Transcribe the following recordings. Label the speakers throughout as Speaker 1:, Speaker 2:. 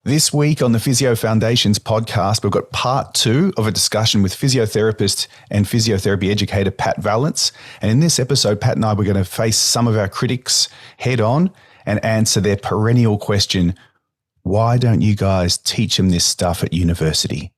Speaker 1: This week on the Physio Foundations podcast, we've got part 2 of a discussion with physiotherapist and physiotherapy educator Pat Vallance. And in this episode, Pat and I were going to face some of our critics head on and answer their perennial question, why don't you guys teach them this stuff at university?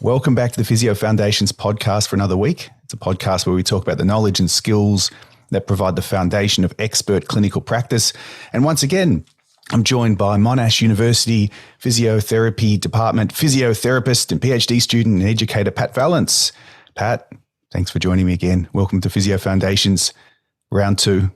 Speaker 1: Welcome back to the Physio Foundations podcast for another week. It's a podcast where we talk about the knowledge and skills that provide the foundation of expert clinical practice. And once again, I'm joined by Monash University Physiotherapy Department physiotherapist and PhD student and educator Pat Vallance. Pat, thanks for joining me again. Welcome to Physio Foundations round 2.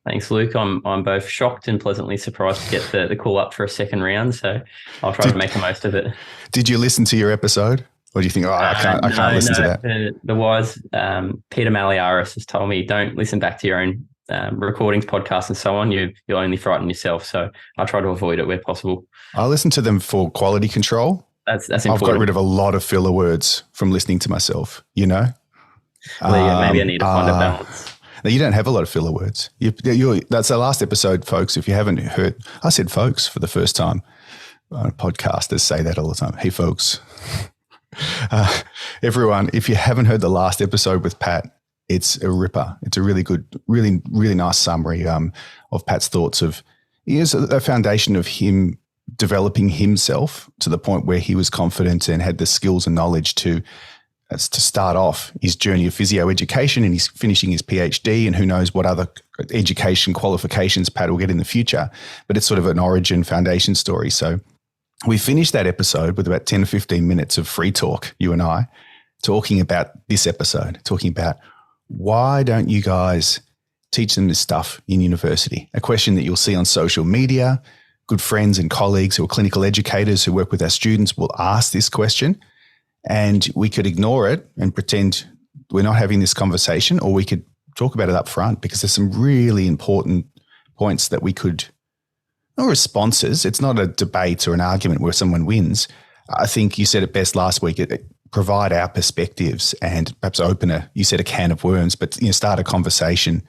Speaker 2: Thanks, Luke. I'm both shocked and pleasantly surprised to get the call up for a second round, so I'll try to make the most of it.
Speaker 1: Did you listen to your episode? Or do you think, I can't listen to that?
Speaker 2: The wise Peter Malliaris has told me, don't listen back to your own recordings, podcasts and so on. You'll only frighten yourself. So I try to avoid it where possible. I
Speaker 1: listen to them for quality control.
Speaker 2: That's important.
Speaker 1: I've got rid of a lot of filler words from listening to myself, you know?
Speaker 2: Well, maybe I need to find a balance.
Speaker 1: No, you don't have a lot of filler words. That's the last episode, folks. If you haven't heard, I said folks for the first time. Podcasters say that all the time. Hey, folks. Everyone, if you haven't heard the last episode with Pat, it's a ripper. It's a really good, really, really nice summary of Pat's thoughts of, a foundation of him developing himself to the point where he was confident and had the skills and knowledge to start off his journey of physio education, and he's finishing his PhD, and who knows what other education qualifications Pat will get in the future. But it's sort of an origin foundation story. So we finished that episode with about 10 or 15 minutes of free talk, you and I, talking about this episode, talking about why don't you guys teach them this stuff in university? A question that you'll see on social media. Good friends and colleagues who are clinical educators who work with our students will ask this question, and we could ignore it and pretend we're not having this conversation, or we could talk about it up front because there's some really important points that we could, or responses. It's not a debate or an argument where someone wins. I think you said it best last week. Provide our perspectives and perhaps you said a can of worms, but start a conversation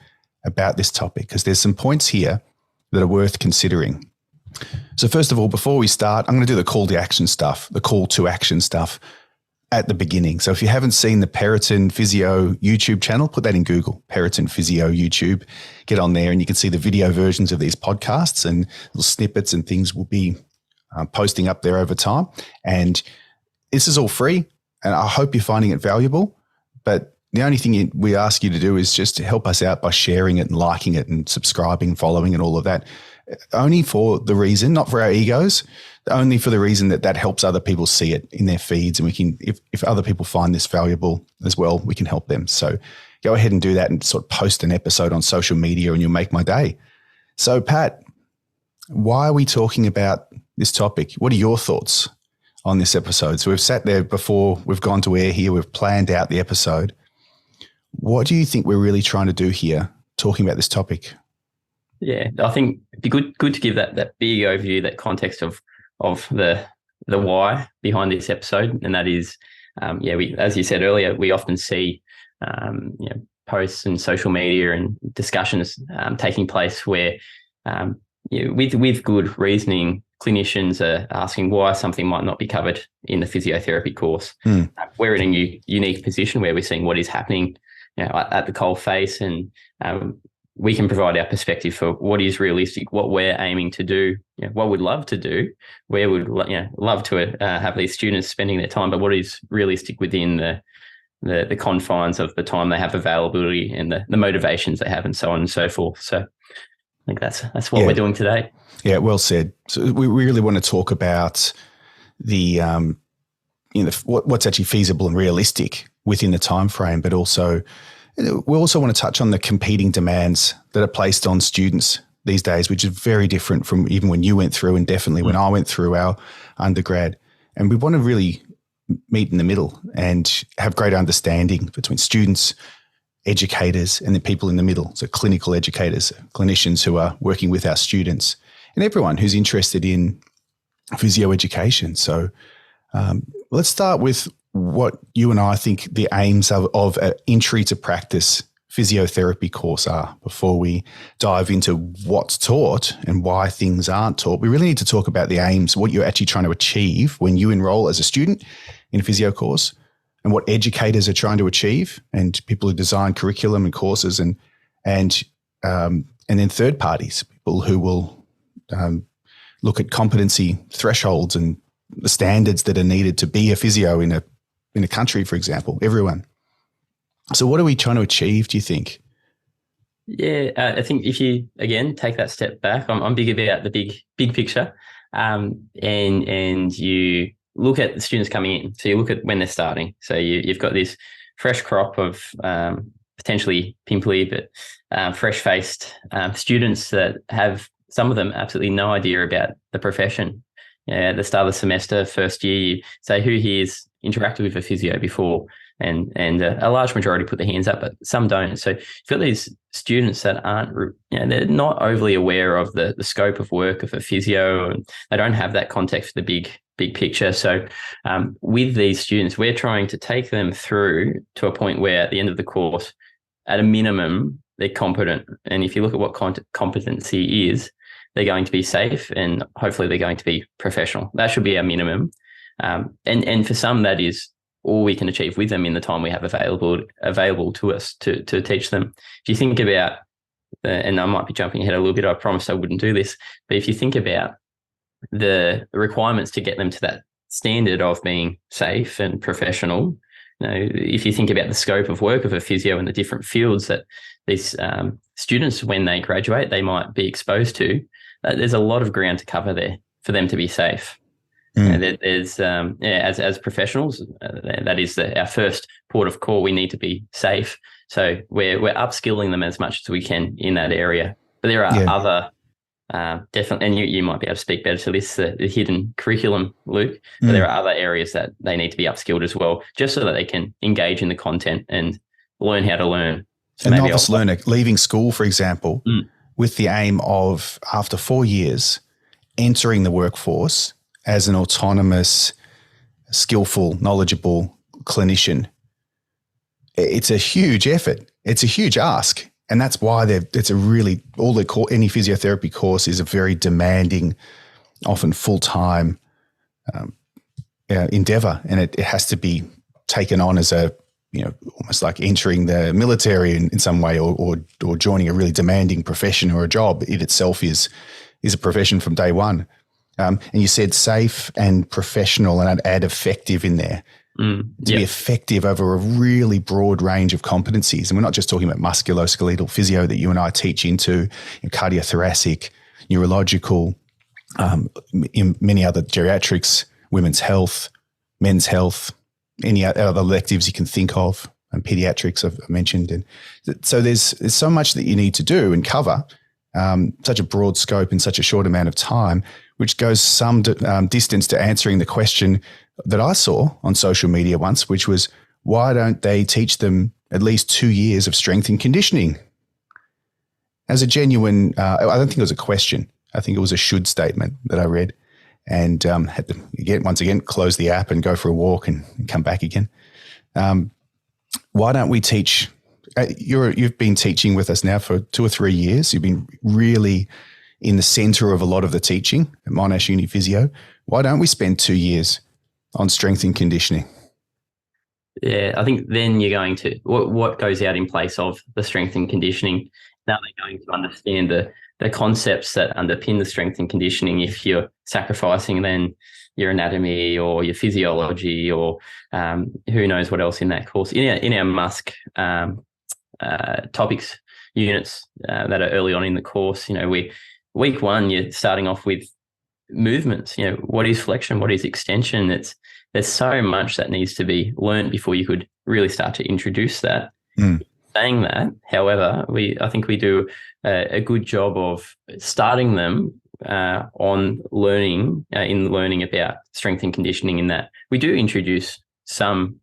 Speaker 1: about this topic because there's some points here that are worth considering. So first of all, before we start, I'm going to do the call to action stuff at the beginning. So if you haven't seen the Perennial Physio YouTube channel, put that in Google, Perennial Physio YouTube, get on there and you can see the video versions of these podcasts, and little snippets and things will be posting up there over time. And this is all free, and I hope you're finding it valuable. But the only thing we ask you to do is just to help us out by sharing it and liking it and subscribing, following and all of that. Only for the reason, not for our egos, only for the reason that helps other people see it in their feeds. And we can, if other people find this valuable as well, we can help them. So go ahead and do that and sort of post an episode on social media and you'll make my day. So Pat, why are we talking about this topic? What are your thoughts on this episode? So we've sat there before we've gone to air here. We've planned out the episode. What do you think we're really trying to do here talking about this topic?
Speaker 2: Yeah, I think it'd be good to give that big overview, that context of the why behind this episode, and that is, we, as you said earlier, we often see posts and social media and discussions taking place where, with good reasoning, clinicians are asking why something might not be covered in the physiotherapy course. We're in a unique position where we're seeing what is happening at the coal face, and we can provide our perspective for what is realistic, what we're aiming to do, what we'd love to do, where we'd love to have these students spending their time, but what is realistic within the confines of the time they have availability and the motivations they have, and so on and so forth. So I think that's what we're doing today.
Speaker 1: Yeah, well said. So we really want to talk about the what's actually feasible and realistic within the time frame, but also we also want to touch on the competing demands that are placed on students these days, which is very different from even when you went through, and definitely when I went through our undergrad. And we want to really meet in the middle and have greater understanding between students, educators, and the people in the middle. So clinical educators, clinicians who are working with our students, and everyone who's interested in physio education. So let's start with what you and I think the aims of entry to practice physiotherapy course are before we dive into what's taught and why things aren't taught. We really need to talk about the aims, what you're actually trying to achieve when you enroll as a student in a physio course, and what educators are trying to achieve, and people who design curriculum and courses, and then third parties, people who will look at competency thresholds and the standards that are needed to be a physio in a country, for example, everyone. So what are we trying to achieve, do you think?
Speaker 2: Yeah, I think if you, again, take that step back, I'm big about the big picture, and you look at the students coming in. So you look at when they're starting. So you've got this fresh crop of potentially pimply but fresh-faced students that have, some of them, absolutely no idea about the profession. At the start of the semester, first year, you say, who here's interacted with a physio before? And a large majority put their hands up, but some don't. So you've got these students that aren't, they're not overly aware of the scope of work of a physio, and they don't have that context for the big picture. So with these students, we're trying to take them through to a point where at the end of the course, at a minimum, they're competent. And if you look at what competency is, they're going to be safe, and hopefully they're going to be professional. That should be our minimum. And for some, that is all we can achieve with them in the time we have available to us to teach them. If you think about, and I might be jumping ahead a little bit, I promised I wouldn't do this, but if you think about the requirements to get them to that standard of being safe and professional, if you think about the scope of work of a physio and the different fields that these students, when they graduate, they might be exposed to, there's a lot of ground to cover there for them to be safe. There's as professionals, that is our first port of call. We need to be safe, so we're upskilling them as much as we can in that area. But there are other definitely, and you might be able to speak better to this, the hidden curriculum, Luke. But there are other areas that they need to be upskilled as well, just so that they can engage in the content and learn how to learn. So
Speaker 1: a novice learner leaving school, for example, with the aim of, after 4 years, entering the workforce as an autonomous, skillful, knowledgeable clinician. It's a huge effort. It's a huge ask. And that's why any physiotherapy course is a very demanding, often full-time endeavor. And it has to be taken on as almost like entering the military in some way, or joining a really demanding profession or a job. It itself is a profession from day one. And you said safe and professional, and I'd add effective in there. To be effective over a really broad range of competencies. And we're not just talking about musculoskeletal physio that you and I teach into, cardiothoracic, neurological, in many other geriatrics, women's health, men's health, any other electives you can think of, and pediatrics I've mentioned. And so there's so much that you need to do and cover, such a broad scope in such a short amount of time, which goes some distance to answering the question that I saw on social media once, which was, why don't they teach them at least 2 years of strength and conditioning? As a genuine, I don't think it was a question. I think it was a should statement that I read, and had to once again close the app and go for a walk and come back again. Why don't we teach? You've been teaching with us now for 2 or 3 years. You've been really in the center of a lot of the teaching at Monash Uni Physio. Why don't we spend 2 years on strength and conditioning?
Speaker 2: Yeah, I think then you're going to, what goes out in place of the strength and conditioning? Now they're going to understand the concepts that underpin the strength and conditioning. If you're sacrificing then your anatomy or your physiology, or who knows what else in that course. In our MUSC topics units that are early on in the course, week one, you're starting off with movements. What is flexion? What is extension? There's so much that needs to be learned before you could really start to introduce that. Saying that, however, I think we do a good job of starting them on learning about strength and conditioning, in that we do introduce some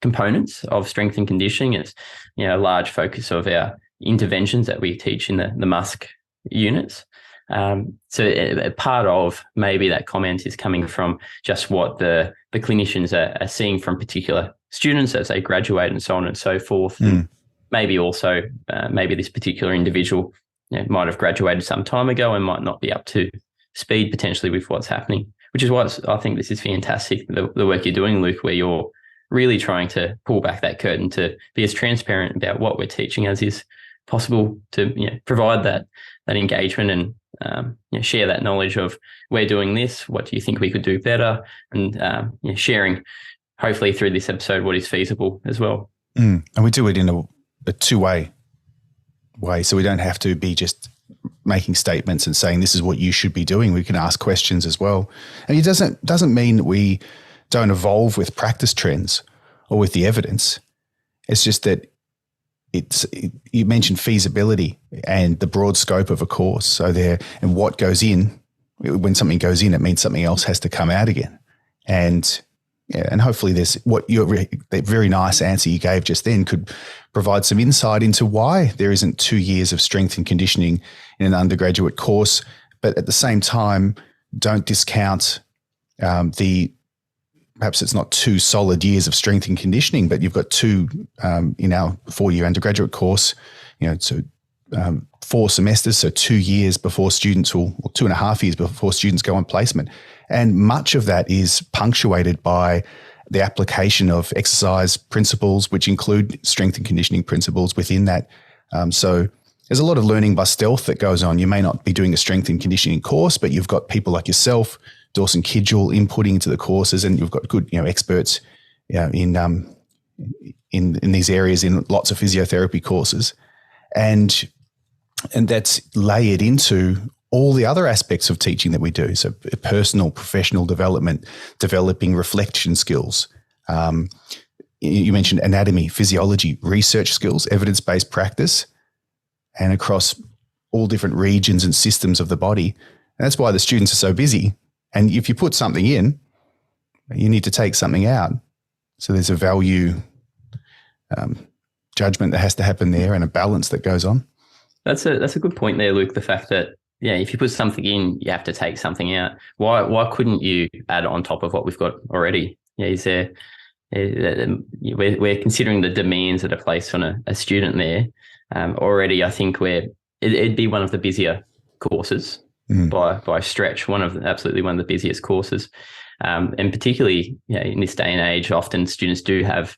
Speaker 2: components of strength and conditioning. It's a large focus of our interventions that we teach in the MUSC units. So part of maybe that comment is coming from just what the clinicians are seeing from particular students as they graduate and so on and so forth. maybe also maybe this particular individual might have graduated some time ago and might not be up to speed potentially with what's happening, which is why I think this is fantastic, the work you're doing, Luke, where you're really trying to pull back that curtain to be as transparent about what we're teaching as is possible, to provide that engagement and share that knowledge of, we're doing this, what do you think we could do better, and sharing hopefully through this episode what is feasible as well.
Speaker 1: And we do it in a two-way way, so we don't have to be just making statements and saying this is what you should be doing. We can ask questions as well. And it doesn't mean that we don't evolve with practice trends or with the evidence. It's just that you mentioned feasibility and the broad scope of a course. So and what goes in, when something goes in, it means something else has to come out again. And hopefully that very nice answer you gave just then could provide some insight into why there isn't 2 years of strength and conditioning in an undergraduate course, but at the same time, don't discount perhaps it's not 2 solid years of strength and conditioning, but you've got 2 in our 4-year undergraduate course, so 4 semesters, so 2 years before students or 2.5 years before students go on placement. And much of that is punctuated by the application of exercise principles, which include strength and conditioning principles within that. So there's a lot of learning by stealth that goes on. You may not be doing a strength and conditioning course, but you've got people like yourself, Dawson Kidgel, inputting into the courses, and you've got good, experts in these areas in lots of physiotherapy courses, and that's layered into all the other aspects of teaching that we do. So personal, professional development, developing reflection skills. You mentioned anatomy, physiology, research skills, evidence-based practice, and across all different regions and systems of the body. And that's why the students are so busy. And if you put something in, you need to take something out. So there's a value judgment that has to happen there, and a balance that goes on.
Speaker 2: That's a good point there, Luke. The fact that if you put something in, you have to take something out. Why couldn't you add on top of what we've got already? Is there? We're considering the demands that are placed on a student there already. I think it'd be one of the busier courses. By stretch, absolutely one of the busiest courses, and particularly in this day and age, often students do have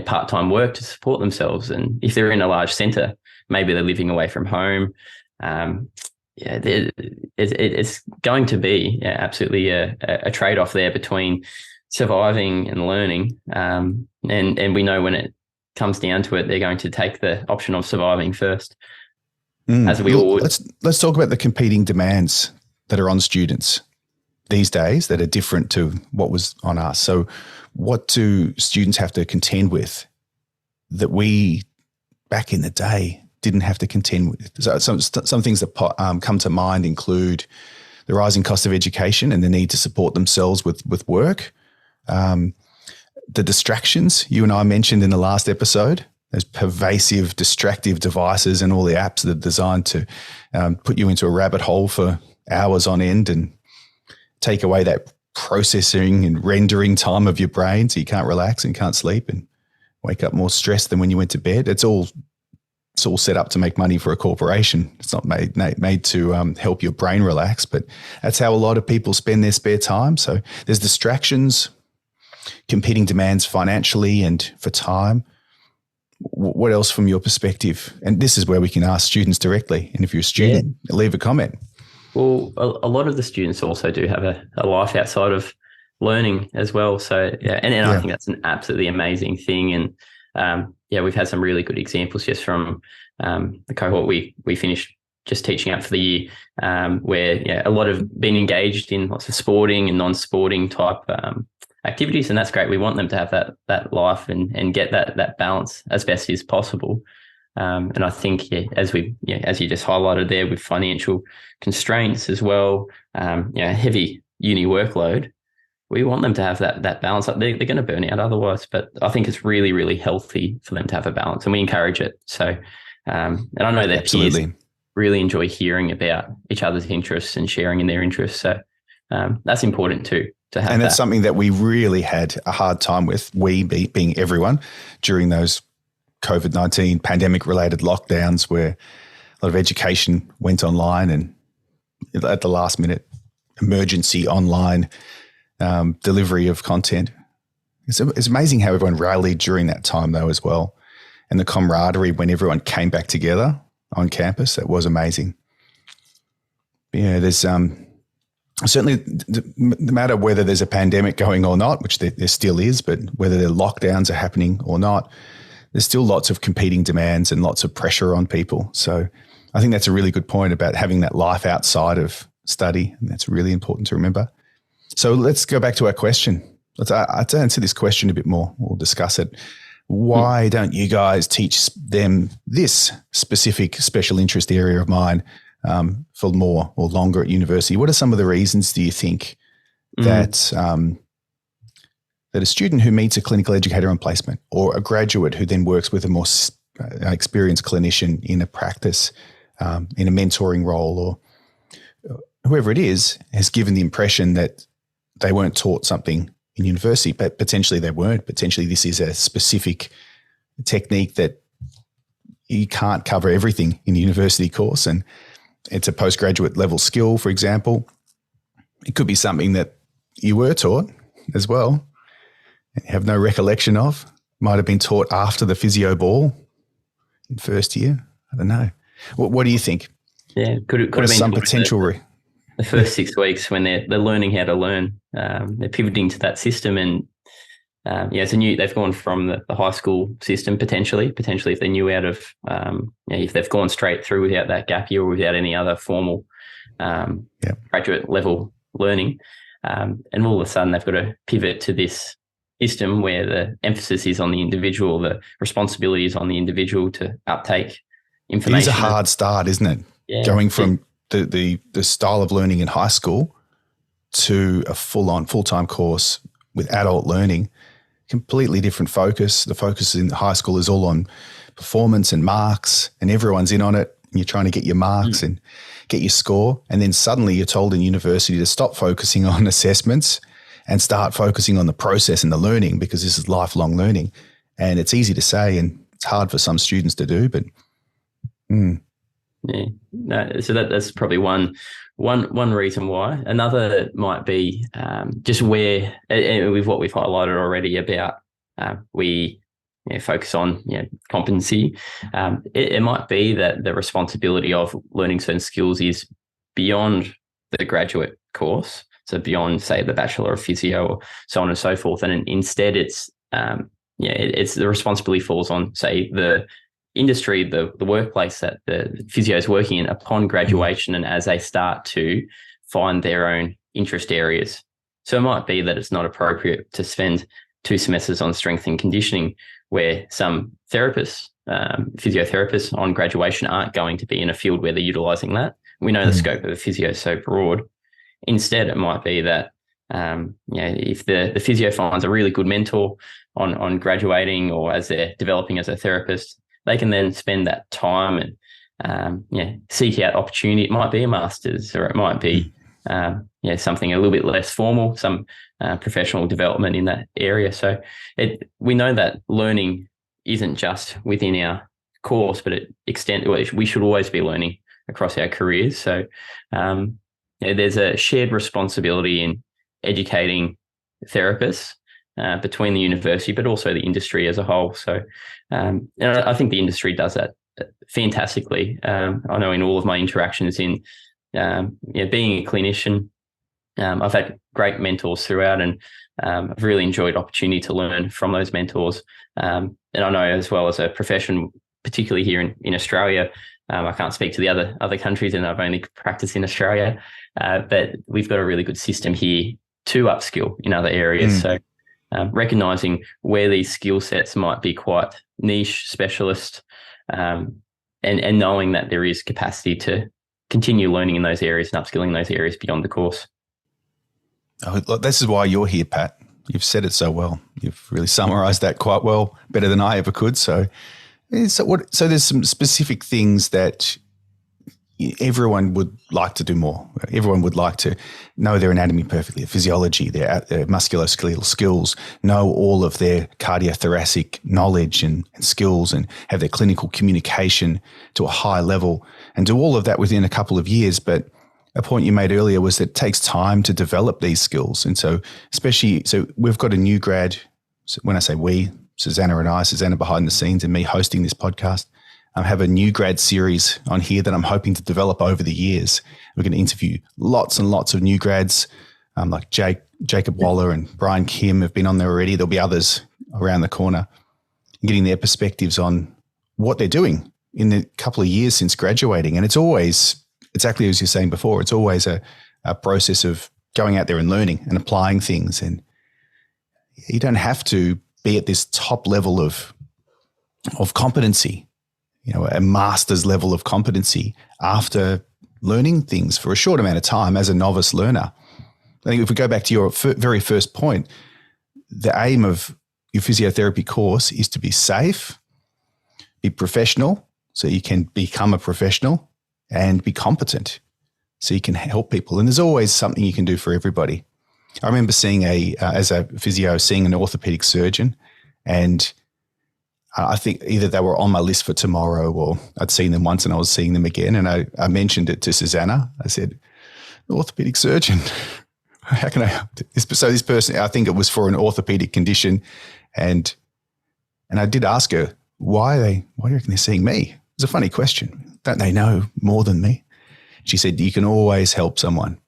Speaker 2: part-time work to support themselves, and if they're in a large centre, maybe they're living away from home. It's going to be absolutely a trade-off there between surviving and learning, and we know when it comes down to it, they're going to take the option of surviving first. As we all would.
Speaker 1: Let's talk about the competing demands that are on students these days that are different to what was on us. So what do students have to contend with that we back in the day didn't have to contend with? So some things that come to mind include the rising cost of education and the need to support themselves with work, the distractions you and I mentioned in the last episode, those pervasive, distractive devices and all the apps that are designed to put you into a rabbit hole for hours on end and take away that processing and rendering time of your brain so you can't relax and can't sleep and wake up more stressed than when you went to bed. It's all set up to make money for a corporation. It's not made to help your brain relax, but that's how a lot of people spend their spare time. So there's distractions, competing demands financially and for time. What else from your perspective? And this is where we can ask students directly. And if you're a student, leave a comment.
Speaker 2: Well, a lot of the students also do have a life outside of learning as well. So, I think that's an absolutely amazing thing. And we've had some really good examples just from the cohort we finished just teaching out for the year, where a lot have been engaged in lots of sporting and non-sporting type activities, and that's great. We want them to have that life and get that balance as best as possible. And I think as you just highlighted there, with financial constraints as well, heavy uni workload, we want them to have that balance. They're going to burn out otherwise, but I think it's really, really healthy for them to have a balance, and we encourage it. So, and I know that peers really enjoy hearing about each other's interests and sharing in their interests. So that's important too. And
Speaker 1: that's something that we really had a hard time with, being everyone, during those COVID-19 pandemic-related lockdowns where a lot of education went online, and at the last minute, emergency online delivery of content. It's amazing how everyone rallied during that time though as well. And the camaraderie when everyone came back together on campus, that was amazing. Yeah, there's certainly, no matter whether there's a pandemic going or not, which there still is, but whether the lockdowns are happening or not, there's still lots of competing demands and lots of pressure on people. So I think that's a really good point about having that life outside of study, and that's really important to remember. So let's go back to our question. Let's answer this question a bit more. We'll discuss it. Why don't you guys teach them this specific special interest area of mine for more or longer at university? What are some of the reasons, do you think, that that a student who meets a clinical educator on placement, or a graduate who then works with a more experienced clinician in a practice, in a mentoring role, or whoever it is, has given the impression that they weren't taught something in university, but potentially they weren't. Potentially this is a specific technique that you can't cover everything in a university course, and it's a postgraduate level skill, for example. It could be something that you were taught as well, and you have no recollection of. Might have been taught after the physio ball in first year. I don't know. What do you think?
Speaker 2: Yeah, could have been
Speaker 1: some potential.
Speaker 2: The first 6 weeks when they're learning how to learn, they're pivoting to that system, and they've gone from the high school system potentially if they knew out of if they've gone straight through without that gap year or without any other formal graduate level learning, and all of a sudden they've got to pivot to this system where the emphasis is on the individual, the responsibility is on the individual to uptake information.
Speaker 1: It is a hard start, isn't it?
Speaker 2: Yeah.
Speaker 1: Going from the style of learning in high school to a full-time course with adult learning, completely different focus. The focus in high school is all on performance and marks, and everyone's in on it. And you're trying to get your marks and get your score. And then suddenly you're told in university to stop focusing on assessments and start focusing on the process and the learning, because this is lifelong learning. And it's easy to say, and it's hard for some students to do, but
Speaker 2: yeah, no, so that's probably one reason why. Another might be just where, with what we've highlighted already about we focus on competency. It might be that the responsibility of learning certain skills is beyond the graduate course, so beyond, say, the Bachelor of Physio or so on and so forth, and instead it's the responsibility falls on, say, the industry, the workplace that the physio is working in upon graduation, and as they start to find their own interest areas. So it might be that it's not appropriate to spend 2 semesters on strength and conditioning, where some therapists, physiotherapists on graduation aren't going to be in a field where they're utilising that. We know the scope of a physio is so broad. Instead, it might be that if the physio finds a really good mentor on graduating or as they're developing as a therapist, they can then spend that time and seek out opportunity. It might be a master's, or it might be something a little bit less formal, some professional development in that area. So we know that learning isn't just within our course, but we should always be learning across our careers. So there's a shared responsibility in educating therapists between the university, but also the industry as a whole. So and I think the industry does that fantastically. I know in all of my interactions in being a clinician, I've had great mentors throughout, and I've really enjoyed opportunity to learn from those mentors. And I know as well as a profession, particularly here in Australia, I can't speak to the other countries, and I've only practiced in Australia, but we've got a really good system here to upskill in other areas. So recognising where these skill sets might be quite niche, specialist, and knowing that there is capacity to continue learning in those areas and upskilling in those areas beyond the course.
Speaker 1: Oh, look, this is why you're here, Pat. You've said it so well. You've really summarised that quite well, better than I ever could. So there's some specific things that everyone would like to do more. Everyone would like to know their anatomy perfectly, their physiology, their musculoskeletal skills, know all of their cardiothoracic knowledge and skills, and have their clinical communication to a high level, and do all of that within a couple of years. But a point you made earlier was that it takes time to develop these skills. And so we've got a new grad. When I say we, Susanna and I, Susanna behind the scenes and me hosting this podcast, I have a new grad series on here that I'm hoping to develop over the years. We're going to interview lots and lots of new grads, like Jacob Waller and Brian Kim have been on there already. There'll be others around the corner, getting their perspectives on what they're doing in the couple of years since graduating. And it's always, exactly as you're saying before, it's always a process of going out there and learning and applying things. And you don't have to be at this top level of competency, a master's level of competency after learning things for a short amount of time as a novice learner. I think if we go back to your very first point, the aim of your physiotherapy course is to be safe, be professional, so you can become a professional, and be competent, so you can help people. And there's always something you can do for everybody. I remember seeing as a physio, seeing an orthopedic surgeon, and I think either they were on my list for tomorrow or I'd seen them once and I was seeing them again. And I mentioned it to Susanna. I said, orthopedic surgeon, how can I help? So this person, I think it was for an orthopedic condition. And I did ask her, why do you reckon they're seeing me? It's a funny question. Don't they know more than me? She said, you can always help someone.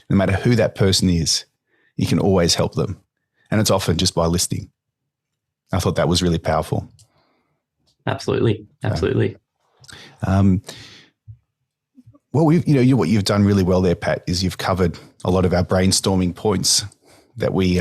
Speaker 1: No matter who that person is, you can always help them. And it's often just by listening. I thought that was really powerful.
Speaker 2: Absolutely.
Speaker 1: Well, what you've done really well there, Pat, is you've covered a lot of our brainstorming points that we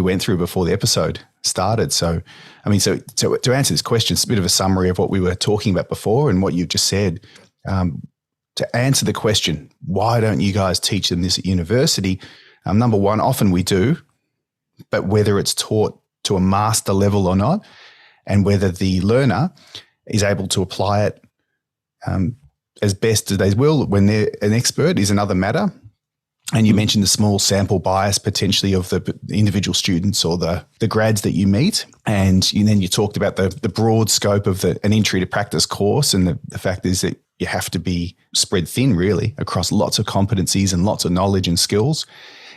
Speaker 1: went through before the episode started. So to answer this question, it's a bit of a summary of what we were talking about before and what you've just said. To answer the question, why don't you guys teach them this at university? Number one, often we do, but whether it's taught to a master level or not, and whether the learner is able to apply it as best as they will when they're an expert is another matter. And you mentioned the small sample bias potentially of the individual students or the grads that you meet. And then you talked about the broad scope of an entry to practice course. And the fact is that you have to be spread thin really across lots of competencies and lots of knowledge and skills.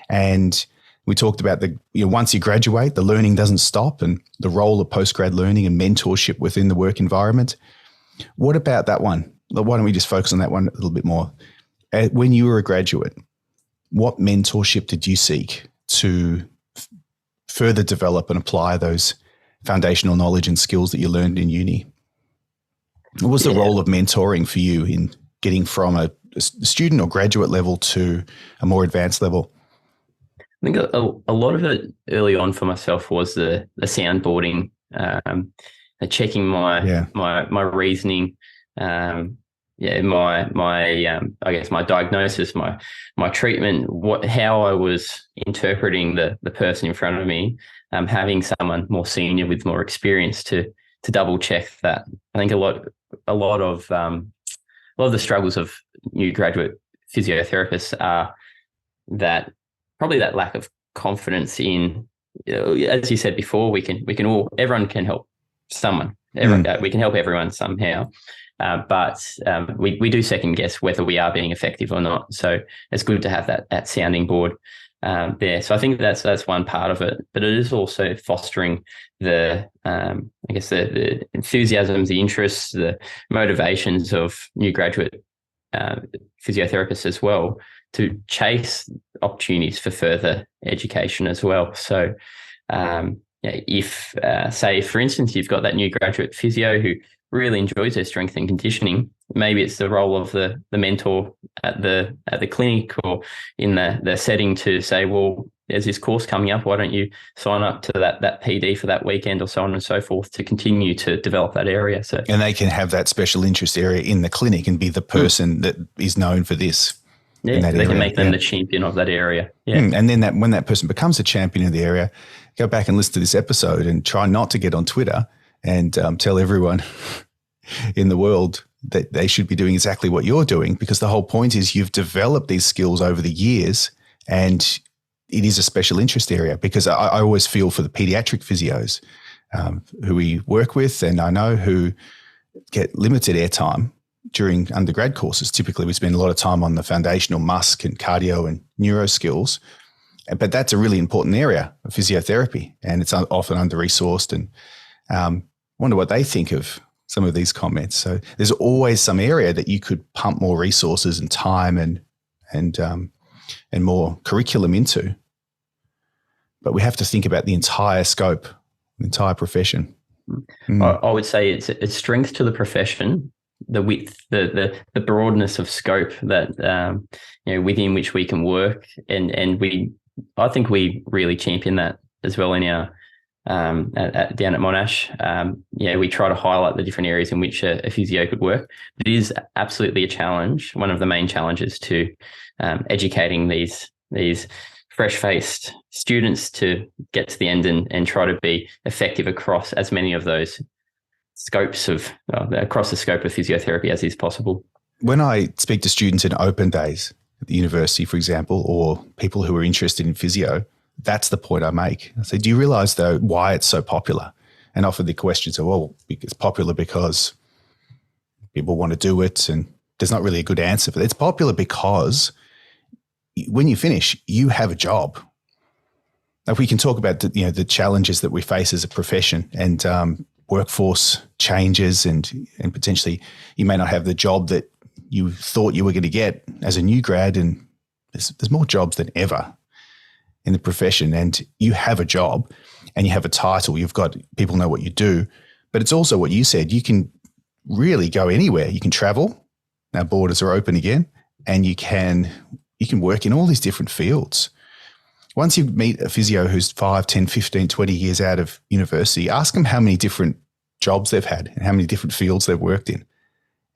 Speaker 1: And we talked about once you graduate, the learning doesn't stop, and the role of postgrad learning and mentorship within the work environment. What about that one? Why don't we just focus on that one a little bit more? When you were a graduate, what mentorship did you seek to further develop and apply those foundational knowledge and skills that you learned in uni? What was the role of mentoring for you in getting from a student or graduate level to a more advanced level?
Speaker 2: I think a lot of it early on for myself was the soundboarding, checking my reasoning, my I guess my diagnosis, my treatment, how I was interpreting the person in front of me, having someone more senior with more experience to double check that. I think a lot of the struggles of new graduate physiotherapists are that. Probably that lack of confidence in, as you said before, everyone can help someone. We can help everyone somehow, but we do second guess whether we are being effective or not. So it's good to have that sounding board there. So I think that's one part of it, but it is also fostering the enthusiasms, the interests, the motivations of new graduate physiotherapists as well, to chase opportunities for further education as well. So if, say, for instance, you've got that new graduate physio who really enjoys their strength and conditioning, maybe it's the role of the mentor at the clinic or in the setting to say, well, there's this course coming up, why don't you sign up to that PD for that weekend, or so on and so forth, to continue to develop that area. So, and they can have that special interest area in the clinic and be the person that is known for this.
Speaker 1: Yeah,
Speaker 2: they can make them the champion of that area. Yeah.
Speaker 1: And then when that person becomes a champion of the area, go back and listen to this episode and try not to get on Twitter and tell everyone in the world that they should be doing exactly what you're doing, because the whole point is you've developed these skills over the years, and it is a special interest area. Because I always feel for the pediatric physios who we work with, and I know who get limited airtime during undergrad courses. Typically, we spend a lot of time on the foundational musc and cardio and neuro skills, but that's a really important area of physiotherapy, and it's often under-resourced. And wonder what they think of some of these comments. So there's always some area that you could pump more resources and time and more curriculum into. But we have to think about the entire scope, the entire profession.
Speaker 2: I would say it's strength to the profession, the width, the broadness of scope that within which we can work, and I think we really champion that as well in our down at Monash. We try to highlight the different areas in which a physio could work. It is absolutely a challenge. One of the main challenges to educating these fresh-faced students to get to the end and try to be effective across as many of those scopes across the scope of physiotherapy as is possible.
Speaker 1: When I speak to students in open days at the university, for example, or people who are interested in physio, that's the point I make. I say, do you realise, though, why it's so popular? And often the questions are, well, it's popular because people want to do it, and there's not really a good answer for that. It's popular because when you finish, you have a job. Now, if we can talk about the challenges that we face as a profession, and workforce changes, and potentially you may not have the job that you thought you were going to get as a new grad, and there's more jobs than ever in the profession, and you have a job and you have a title, you've got people know what you do, but it's also what you said, you can really go anywhere. You can travel. Now borders are open again, and you can work in all these different fields. Once you meet a physio who's 5, 10, 15, 20 years out of university, ask them how many different jobs they've had and how many different fields they've worked in.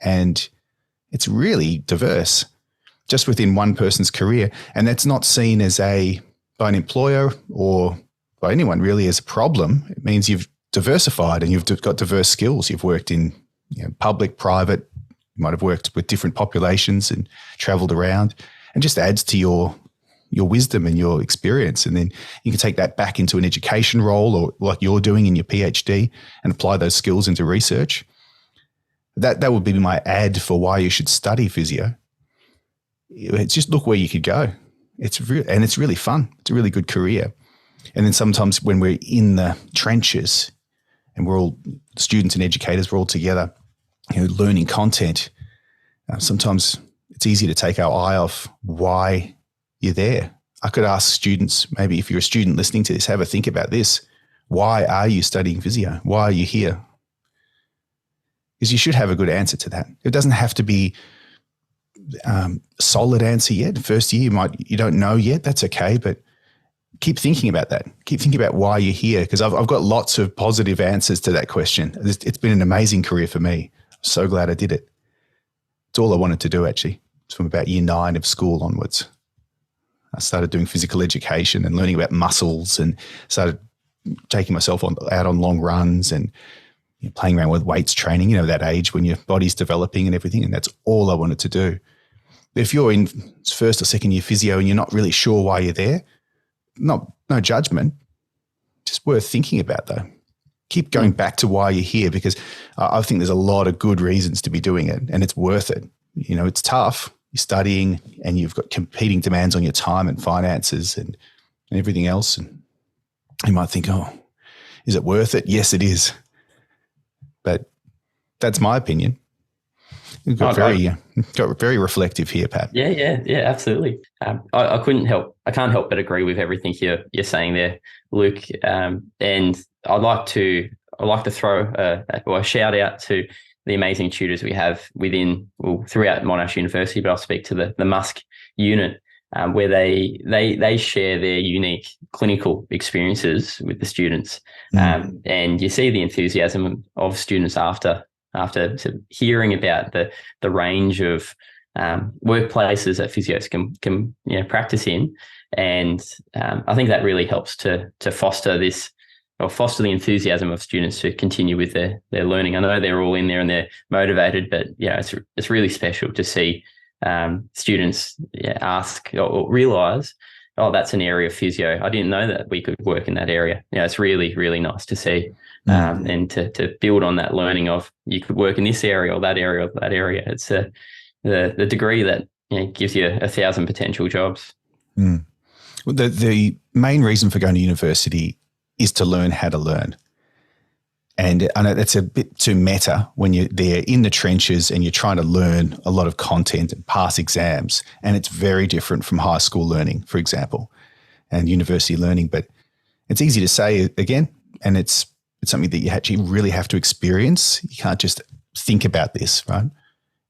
Speaker 1: And it's really diverse just within one person's career. And that's not seen by an employer or by anyone really as a problem. It means you've diversified and you've got diverse skills. You've worked in public, private, you might have worked with different populations and traveled around, and just adds to your wisdom and your experience. And then you can take that back into an education role, or like you're doing in your PhD, and apply those skills into research. That would be my ad for why you should study physio. It's just look where you could go. And it's really fun. It's a really good career. And then sometimes when we're in the trenches and we're all students and educators, we're all together, learning content, sometimes it's easy to take our eye off why you're there. I could ask students, maybe if you're a student listening to this, have a think about this. Why are you studying physio? Why are you here? Because you should have a good answer to that. It doesn't have to be solid answer yet. First year, you don't know yet. That's okay, but keep thinking about that. Keep thinking about why you're here, because I've got lots of positive answers to that question. It's been an amazing career for me. I'm so glad I did it. It's all I wanted to do, actually. It's from about year 9 of school onwards. I started doing physical education and learning about muscles, and started taking myself out on long runs and playing around with weights training, that age when your body's developing and everything. And that's all I wanted to do. If you're in first or second year physio and you're not really sure why you're there, no judgment, just worth thinking about though. Keep going back to why you're here, because I think there's a lot of good reasons to be doing it, and it's worth it. It's tough. You're studying and you've got competing demands on your time and finances and everything else. And you might think, oh, is it worth it? Yes, it is. But that's my opinion. You've got very reflective here, Pat.
Speaker 2: Yeah, absolutely. I can't help but agree with everything you're saying there, Luke. And I'd like to throw a shout out to the amazing tutors we have throughout Monash University, but I'll speak to the MUSC unit, where they share their unique clinical experiences with the students. And you see the enthusiasm of students after sort of hearing about the range of workplaces that physios can practice in. And I think that really helps to foster this, or foster the enthusiasm of students to continue with their learning. I know they're all in there and they're motivated, but it's really special to see students ask or realise, oh, that's an area of physio. I didn't know that we could work in that area. It's really, really nice to see, and to build on that learning of you could work in this area or that area or that area. It's the degree that gives you 1,000 potential jobs.
Speaker 1: Mm. Well, the main reason for going to university is to learn how to learn. And I know that's a bit too meta when you're there in the trenches and you're trying to learn a lot of content and pass exams. And it's very different from high school learning, for example, and university learning. But it's easy to say again, and it's something that you actually really have to experience. You can't just think about this, right?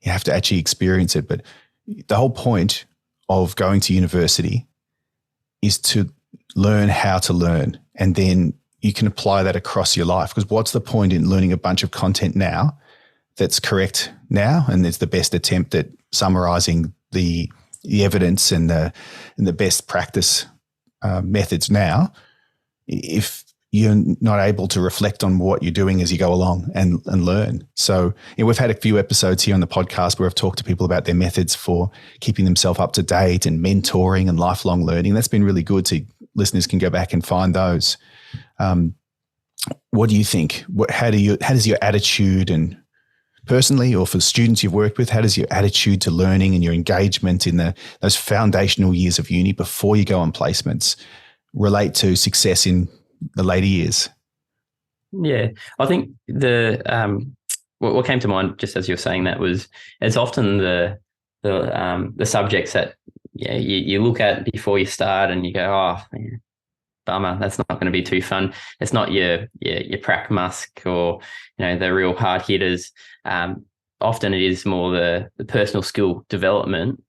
Speaker 1: You have to actually experience it. But the whole point of going to university is to learn how to learn, and then you can apply that across your life. Because what's the point in learning a bunch of content now that's correct now, and it's the best attempt at summarizing the evidence and the best practice methods now, if you're not able to reflect on what you're doing as you go along and learn. So we've had a few episodes here on the podcast where I've talked to people about their methods for keeping themselves up to date and mentoring and lifelong learning. That's been really good. So listeners can go back and find those. What do you think? How does your attitude, and personally or for students you've worked with, how does your attitude to learning and your engagement in those foundational years of uni before you go on placements relate to success in the later years?
Speaker 2: Yeah, I think what came to mind just as you're saying that was it's often the subjects that you look at before you start and you go, oh, bummer, that's not going to be too fun. It's not your prac musk or the real hard hitters. Often it is more the personal skill development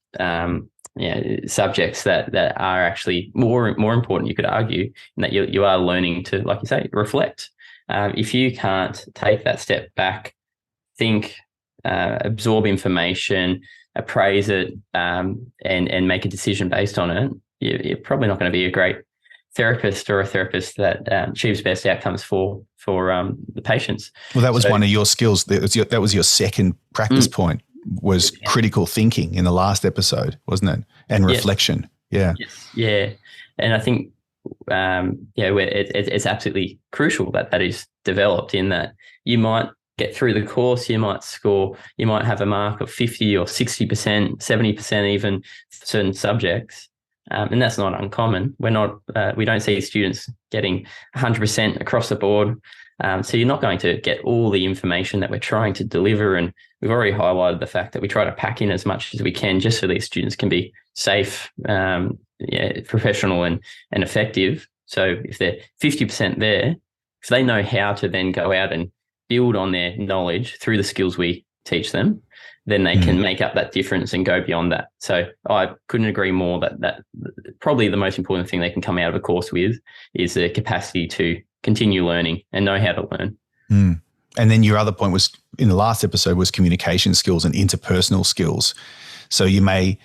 Speaker 2: subjects that are actually more important, you could argue, and that you are learning to, like you say, reflect. If you can't take that step back, think, absorb information, appraise it, and make a decision based on it, you're probably not going to be a great therapist or a therapist that achieves best outcomes for the patients.
Speaker 1: Well, that was one of your skills. That was your second practice point, was critical thinking in the last episode, wasn't it? And reflection. Yeah.
Speaker 2: Yes. Yeah. And I think, it's absolutely crucial that is developed, in that you might get through the course, you might have a mark of 50 or 60%, 70% even for certain subjects. And that's not uncommon. We don't see students getting 100% across the board. So you're not going to get all the information that we're trying to deliver. And we've already highlighted the fact that we try to pack in as much as we can just so these students can be safe, professional and effective. So if they're 50% there, if they know how to then go out and build on their knowledge through the skills we teach them, then they can make up that difference and go beyond that. So I couldn't agree more that probably the most important thing they can come out of a course with is the capacity to continue learning and know how to learn.
Speaker 1: And then your other point was, in the last episode, was communication skills and interpersonal skills. So you may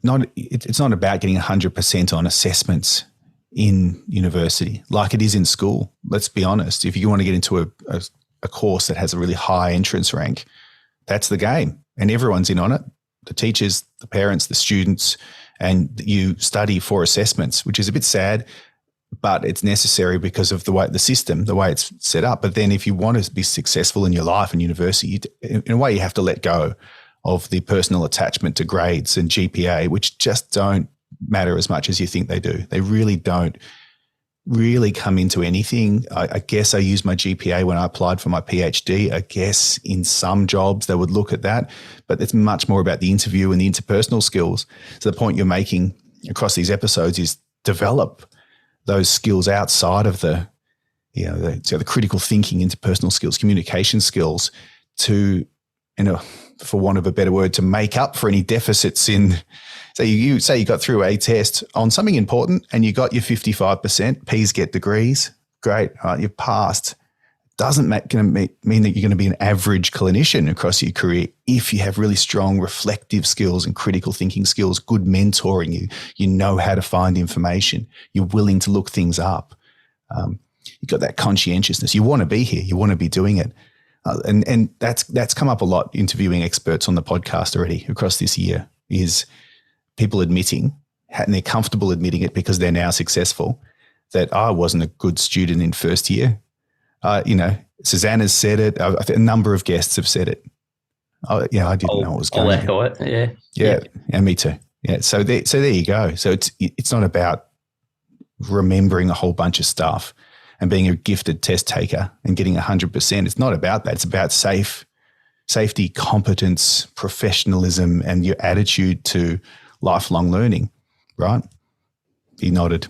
Speaker 1: not, it's not about getting 100% on assessments in university like it is in school. Let's be honest. If you want to get into a course that has a really high entrance rank, that's the game, and everyone's in on it. The teachers, the parents, the students, and you study for assessments, which is a bit sad, but it's necessary because of the way it's set up. But then if you want to be successful in your life in university, in a way you have to let go of the personal attachment to grades and GPA, which just don't matter as much as you think they do. They really don't really come into anything. I guess I used my GPA when I applied for my PhD. I guess in some jobs they would look at that, but it's much more about the interview and the interpersonal skills. So the point you're making across these episodes is develop those skills outside of the critical thinking, interpersonal skills, communication skills, to, for want of a better word, to make up for any deficits in. So you say you got through a test on something important and you got your 55%, P's get degrees, great, right, you've passed. Doesn't mean that you're going to be an average clinician across your career if you have really strong reflective skills and critical thinking skills, good mentoring, you know how to find information, you're willing to look things up. You've got that conscientiousness. You want to be here. You want to be doing it. And that's come up a lot interviewing experts on the podcast already across this year, is people admitting, and they're comfortable admitting it because they're now successful, that I wasn't a good student in first year. Susanna's said it. I think a number of guests have said it. I didn't know it was going.
Speaker 2: I'll echo it.
Speaker 1: Yeah, me too. Yeah, so there you go. So it's not about remembering a whole bunch of stuff and being a gifted test taker and getting 100%. It's not about that. It's about safety, competence, professionalism, and your attitude to lifelong learning, right? He nodded.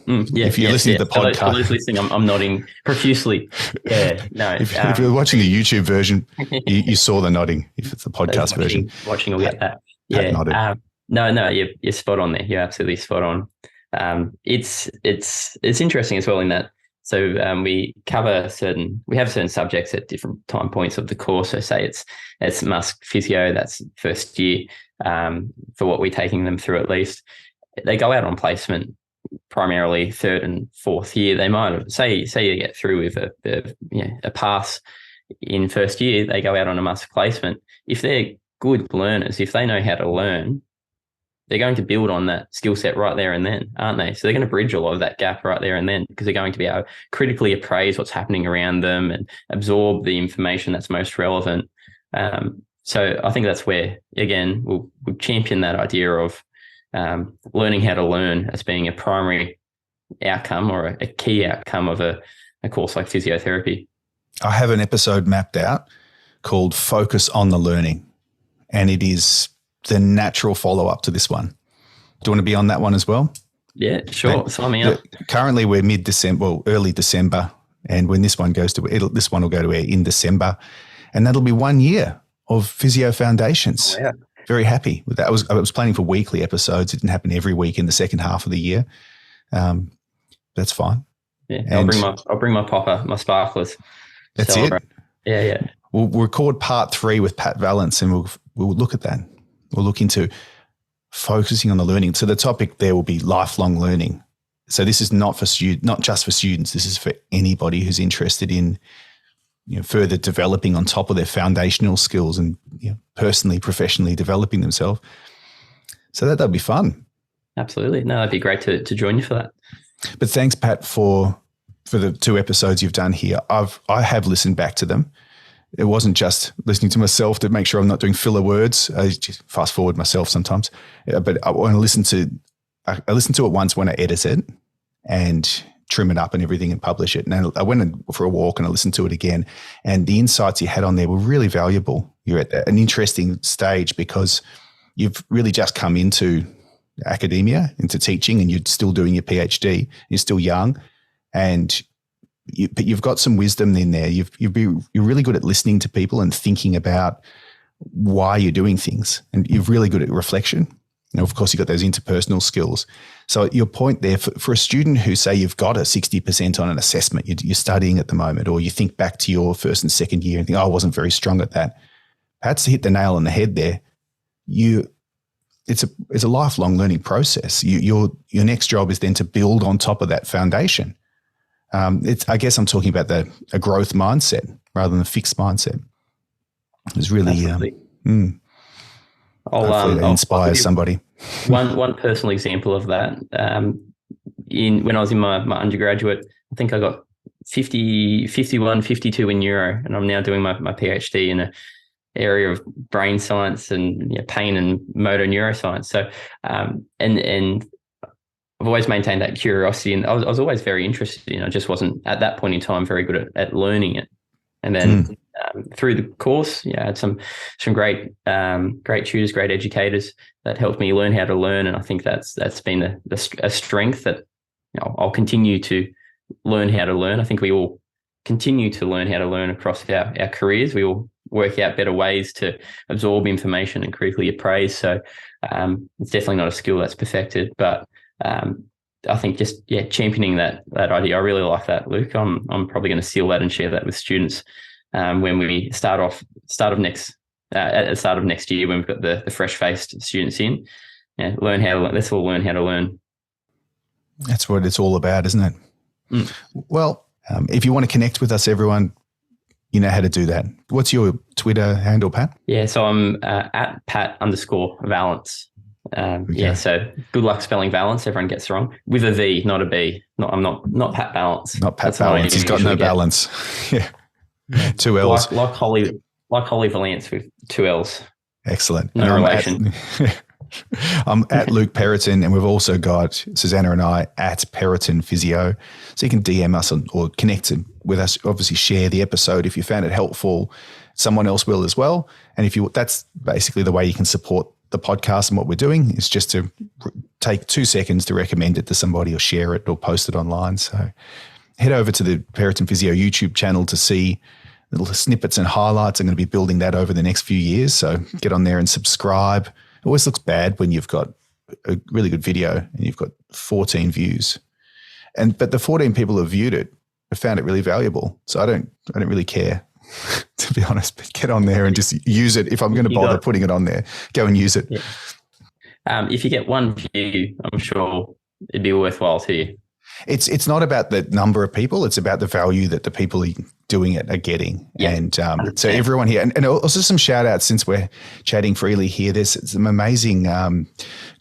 Speaker 1: If you're listening to the podcast.
Speaker 2: For those listening, I'm nodding profusely. Yeah, no.
Speaker 1: If you're watching the YouTube version, you saw the nodding. If it's the podcast version.
Speaker 2: Watching will get that.
Speaker 1: Yeah. Nodded.
Speaker 2: No, you're spot on there. You're absolutely spot on. It's interesting as well in that. So we have certain subjects at different time points of the course. So say it's Musk Physio, that's first year for what we're taking them through at least. They go out on placement primarily third and fourth year. They might say you get through with a pass in first year, they go out on a Musk placement. If they're good learners, if they know how to learn, they're going to build on that skill set right there and then, aren't they? So they're going to bridge a lot of that gap right there and then, because they're going to be able to critically appraise what's happening around them and absorb the information that's most relevant. So I think that's where, again, we'll champion that idea of learning how to learn as being a primary outcome or a key outcome of a course like physiotherapy.
Speaker 1: I have an episode mapped out called Focus on the Learning, and it is the natural follow-up to this one. Do you want to be on that one as well?
Speaker 2: Yeah, sure. Sign me up.
Speaker 1: Currently, we're mid-December, early December, and when this one goes to this one will go to air in December, and that'll be 1 year of Physio Foundations. Oh, yeah. Very happy with that. I was planning for weekly episodes. It didn't happen every week in the second half of the year. That's fine.
Speaker 2: Yeah, I'll bring my popper, my sparklers.
Speaker 1: That's it.
Speaker 2: Yeah.
Speaker 1: We'll record part 3 with Pat Vallance, and we'll look at that. We'll look into focusing on the learning. So the topic there will be lifelong learning. So this is not just for students. This is for anybody who's interested in further developing on top of their foundational skills and personally, professionally developing themselves. So that'll be fun.
Speaker 2: Absolutely. No, that'd be great to join you for that.
Speaker 1: But thanks, Pat, for the 2 episodes you've done here. I have listened back to them. It wasn't just listening to myself to make sure I'm not doing filler words. I just fast forward myself sometimes. But I want to listen to it once when I edit it and trim it up and everything and publish it. And I went for a walk and I listened to it again. And the insights you had on there were really valuable. You're at an interesting stage because you've really just come into academia, into teaching, and you're still doing your PhD. You're still young, but you've got some wisdom in there. You're really good at listening to people and thinking about why you're doing things, and you're really good at reflection. And of course, you've got those interpersonal skills. So your point there, for a student who say you've got a 60% on an assessment you're studying at the moment, or you think back to your first and second year and think, I wasn't very strong at that. Perhaps to hit the nail on the head there, it's a lifelong learning process. Your next job is then to build on top of that foundation. I guess I'm talking about a growth mindset rather than a fixed mindset. It's really hopefully that inspires somebody.
Speaker 2: One personal example of that. When I was in my undergraduate, I think I got 50, 51, 52 in neuro, and I'm now doing my PhD in an area of brain science and pain and motor neuroscience. So, and I've always maintained that curiosity, and I was always very interested in. I just wasn't at that point in time very good at learning it. And then through the course, I had some great tutors, great educators that helped me learn how to learn, and I think that's been a strength that I'll continue to learn how to learn. I think we all continue to learn how to learn across our careers. We all work out better ways to absorb information and critically appraise. So it's definitely not a skill that's perfected, but I think just championing that idea. I really like that, Luke. I'm probably going to seal that and share that with students when we start at the start of next year, when we've got the fresh-faced students in. Learn how to learn. Let's all learn how to learn.
Speaker 1: That's what it's all about, isn't it? Well, If you want to connect with us, everyone, you know how to do that. What's your Twitter handle, Pat?
Speaker 2: Yeah, so I'm at Pat_Vallance. Yeah, so good luck spelling Vallance. Everyone gets it wrong. With a V, not a B. I'm not Pat Vallance.
Speaker 1: Not Pat Vallance. He's got no balance. Yeah. 2 L's.
Speaker 2: Like Holly Valiance with 2 L's.
Speaker 1: Excellent.
Speaker 2: No relation.
Speaker 1: I'm at Luke Periton, and we've also got Susanna and I at Periton Physio. So you can DM us or connect with us. Obviously, share the episode if you found it helpful. Someone else will as well. And that's basically the way you can support the podcast and what we're doing is just to take 2 seconds to recommend it to somebody or share it or post it online. So head over to the Periton Physio YouTube channel to see little snippets and highlights. I'm going to be building that over the next few years. So get on there and subscribe. It always looks bad when you've got a really good video and you've got 14 views. But the 14 people who have viewed it have found it really valuable. So I don't really care, to be honest. But get on there and just use it. If I'm going to bother putting it on there, go and use it.
Speaker 2: Yeah. If you get 1 view, I'm sure it'd be worthwhile to you.
Speaker 1: It's not about the number of people. It's about the value that the people doing it are getting. Yeah, and so everyone here, and also some shout outs since we're chatting freely here. There's some amazing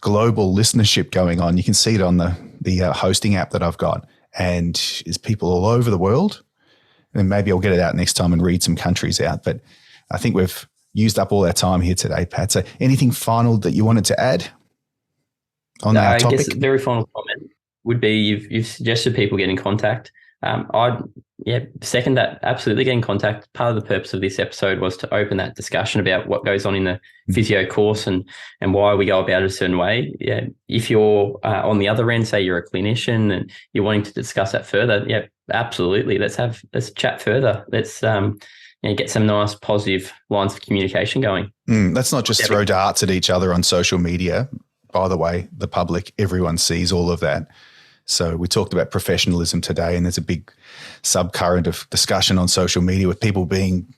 Speaker 1: global listenership going on. You can see it on the hosting app that I've got, and there's people all over the world. And maybe I'll get it out next time and read some countries out. But I think we've used up all our time here today, Pat. So anything final that you wanted to add on our topic? I guess
Speaker 2: very final comment would be you've suggested people get in contact. I'd second that. Absolutely get in contact. Part of the purpose of this episode was to open that discussion about what goes on in the physio course and why we go about it a certain way. Yeah, if you're on the other end, say you're a clinician and you're wanting to discuss that further, yeah, absolutely. Let's chat further. Let's get some nice positive lines of communication going.
Speaker 1: Let's not just throw darts at each other on social media. By the way, the public, everyone sees all of that. So we talked about professionalism today, and there's a big subcurrent of discussion on social media with people being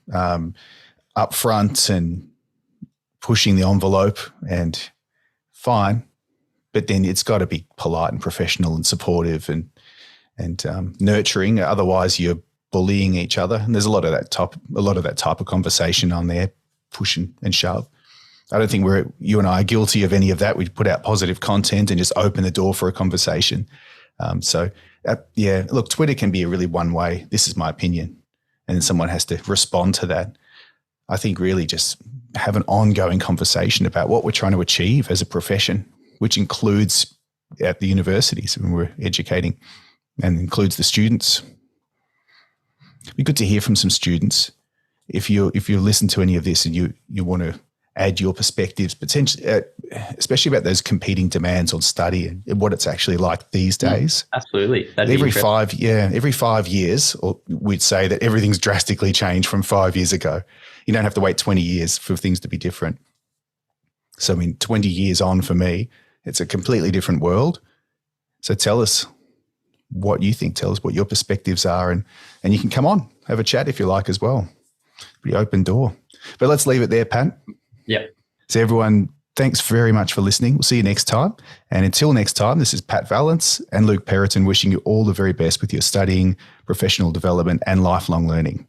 Speaker 1: upfront and pushing the envelope, and fine, but then it's got to be polite and professional and supportive and nurturing. Otherwise, you're bullying each other, and there's a lot of that type of conversation on there, push and shove. I don't think you and I are guilty of any of that. We put out positive content and just open the door for a conversation. Look, Twitter can be a really one way. This is my opinion. And then someone has to respond to that. I think really just have an ongoing conversation about what we're trying to achieve as a profession, which includes at the universities when we're educating and includes the students. It'd be good to hear from some students. If you listen to any of this and you want to add your perspectives, potentially, especially about those competing demands on study and what it's actually like these days.
Speaker 2: Absolutely.
Speaker 1: Every 5 years, or we'd say that everything's drastically changed from 5 years ago. You don't have to wait 20 years for things to be different. So, 20 years on for me, it's a completely different world. So tell us what you think. Tell us what your perspectives are, and you can come on, have a chat if you like as well. Pretty open door. But let's leave it there, Pat.
Speaker 2: Yep.
Speaker 1: So everyone, thanks very much for listening. We'll see you next time. And until next time, this is Pat Vallance and Luke Periton wishing you all the very best with your studying, professional development and lifelong learning.